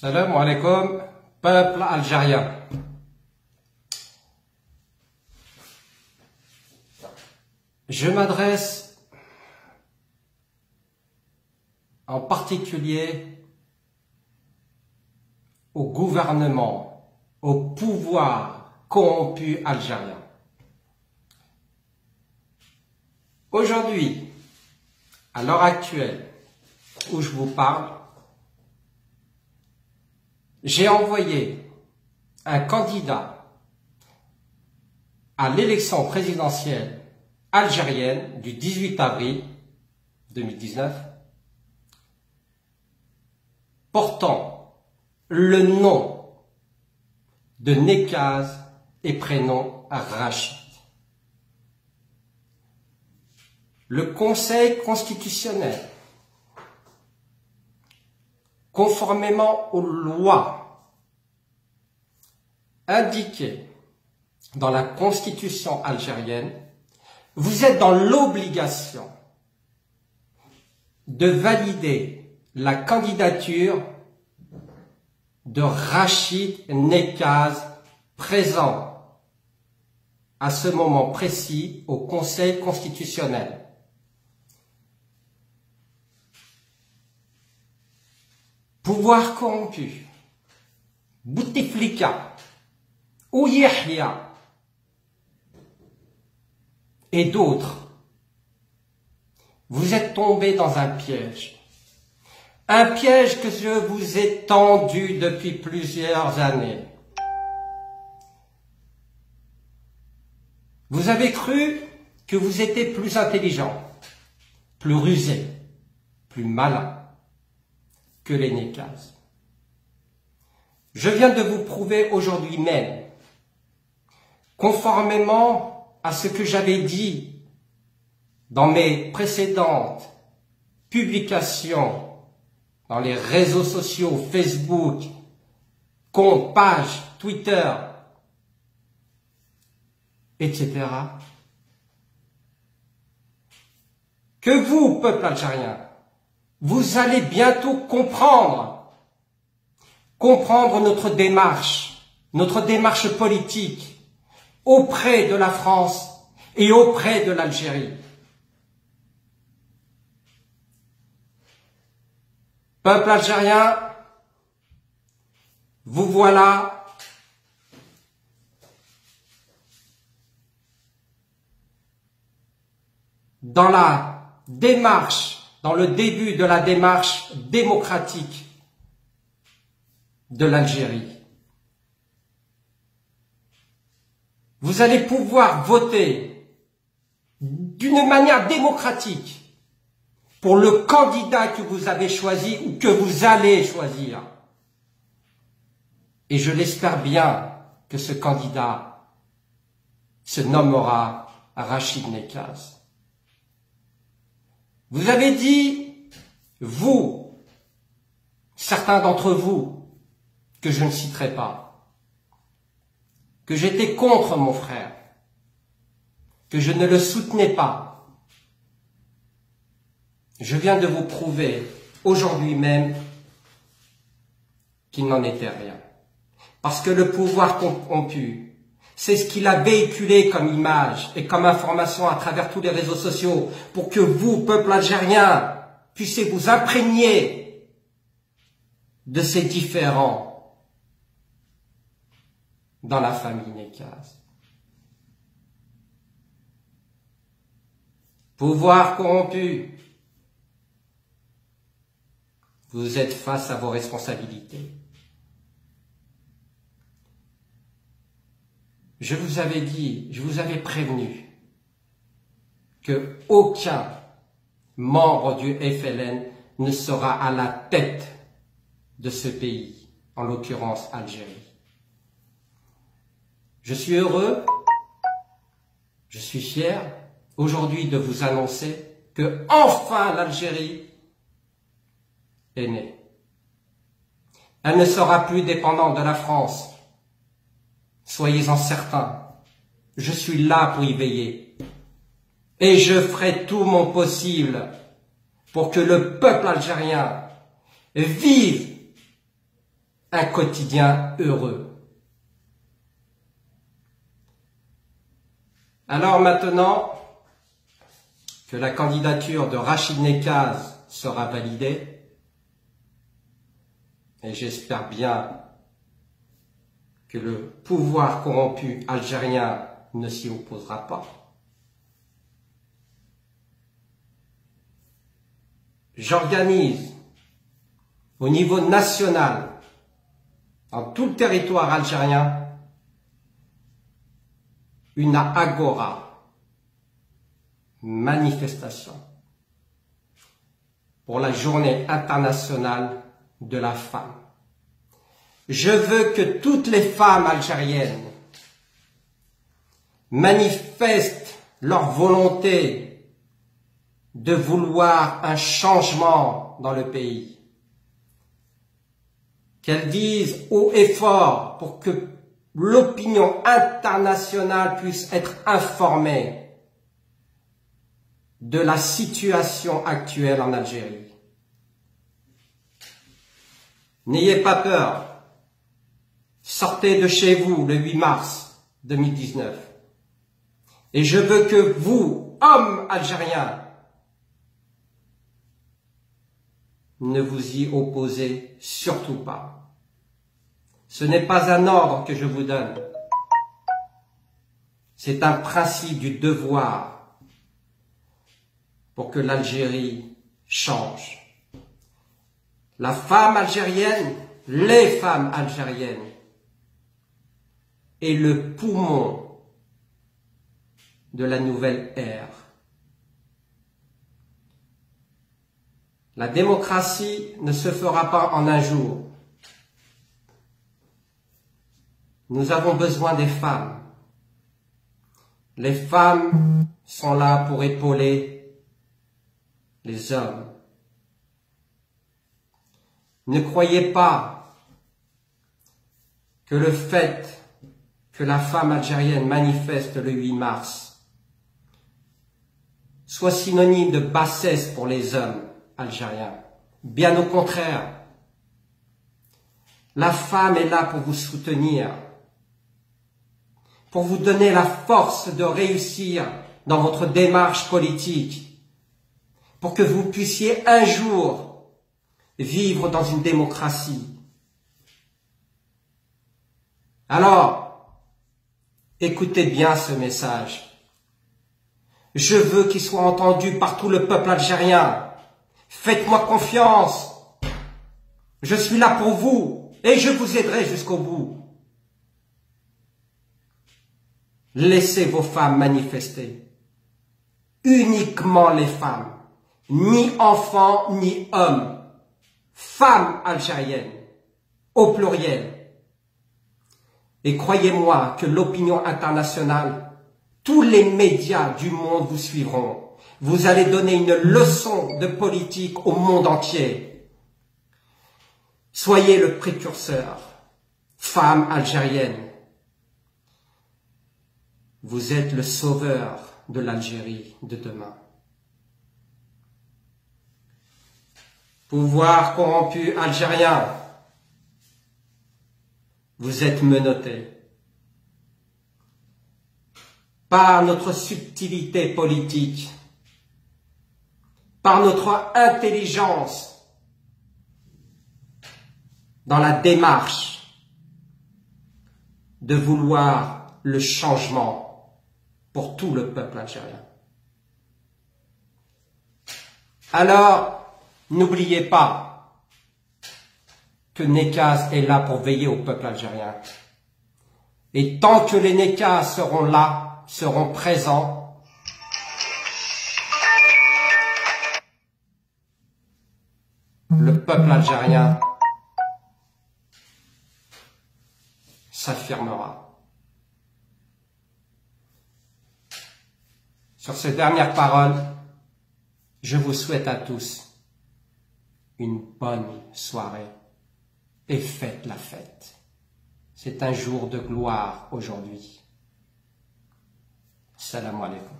Salam alaikum, peuple algérien. Je m'adresse en particulier au gouvernement, au pouvoir corrompu algérien. Aujourd'hui, à l'heure actuelle où je vous parle, j'ai envoyé un candidat à l'élection présidentielle algérienne du 18 avril 2019 portant le nom de Nekaz et prénom Rachid. Le Conseil constitutionnel, conformément aux lois indiquées dans la Constitution algérienne, vous êtes dans l'obligation de valider la candidature de Rachid Nekaz, présent à ce moment précis au Conseil constitutionnel. Pouvoir corrompu, Bouteflika, ou Yahya et d'autres, vous êtes tombés dans un piège que je vous ai tendu depuis plusieurs années. Vous avez cru que vous étiez plus intelligent, plus rusé, plus malin que les Nekaz. Je viens de vous prouver aujourd'hui même, conformément à ce que j'avais dit dans mes précédentes publications dans les réseaux sociaux, Facebook, compte, page, Twitter, etc., que vous, peuple algérien, vous allez bientôt comprendre notre démarche politique auprès de la France et auprès de l'Algérie. Peuple algérien, vous voilà dans le début de la démarche démocratique de l'Algérie. Vous allez pouvoir voter d'une manière démocratique pour le candidat que vous avez choisi ou que vous allez choisir. Et je l'espère bien que ce candidat se nommera Rachid Nekaz. Vous avez dit, vous, certains d'entre vous, que je ne citerai pas, que j'étais contre mon frère, que je ne le soutenais pas. Je viens de vous prouver aujourd'hui même qu'il n'en était rien. Parce que le pouvoir corrompu, c'est ce qu'il a véhiculé comme image et comme information à travers tous les réseaux sociaux pour que vous, peuple algérien, puissiez vous imprégner de ces différends dans la famille Nekaz. Pouvoir corrompu, vous êtes face à vos responsabilités. Je vous avais dit, je vous avais prévenu que aucun membre du FLN ne sera à la tête de ce pays, en l'occurrence Algérie. Je suis heureux, je suis fier aujourd'hui de vous annoncer que enfin l'Algérie est née. Elle ne sera plus dépendante de la France. Soyez-en certains, je suis là pour y veiller. Et je ferai tout mon possible pour que le peuple algérien vive un quotidien heureux. Alors maintenant que la candidature de Rachid Nekaz sera validée, et j'espère bien que le pouvoir corrompu algérien ne s'y opposera pas, j'organise au niveau national, dans tout le territoire algérien, une agora, manifestation, pour la journée internationale de la femme. Je veux que toutes les femmes algériennes manifestent leur volonté de vouloir un changement dans le pays. Qu'elles disent haut et fort pour que l'opinion internationale puisse être informée de la situation actuelle en Algérie. N'ayez pas peur. Sortez de chez vous le 8 mars 2019. Et je veux que vous, hommes algériens, ne vous y opposez surtout pas. Ce n'est pas un ordre que je vous donne. C'est un principe du devoir pour que l'Algérie change. La femme algérienne, les femmes algériennes, est le poumon de la nouvelle ère. La démocratie ne se fera pas en un jour. Nous avons besoin des femmes. Les femmes sont là pour épauler les hommes. Ne croyez pas que le fait que la femme algérienne manifeste le 8 mars soit synonyme de bassesse pour les hommes algériens. Bien au contraire, la femme est là pour vous soutenir, pour vous donner la force de réussir dans votre démarche politique, pour que vous puissiez un jour vivre dans une démocratie. Alors, écoutez bien ce message. Je veux qu'il soit entendu par tout le peuple algérien. Faites-moi confiance. Je suis là pour vous et je vous aiderai jusqu'au bout. Laissez vos femmes manifester. Uniquement les femmes. Ni enfants, ni hommes. Femmes algériennes. Au pluriel. Et croyez-moi que l'opinion internationale, tous les médias du monde vous suivront. Vous allez donner une leçon de politique au monde entier. Soyez le précurseur, femme algérienne. Vous êtes le sauveur de l'Algérie de demain. Pouvoir corrompu algérien, vous êtes menottés. Par notre subtilité politique, par notre intelligence dans la démarche de vouloir le changement pour tout le peuple algérien. Alors, n'oubliez pas que Nekaz est là pour veiller au peuple algérien. Et tant que les Nekaz seront là, seront présents, le peuple algérien s'affirmera. Sur ces dernières paroles, je vous souhaite à tous une bonne soirée et faites la fête. C'est un jour de gloire aujourd'hui. Salam alaikum.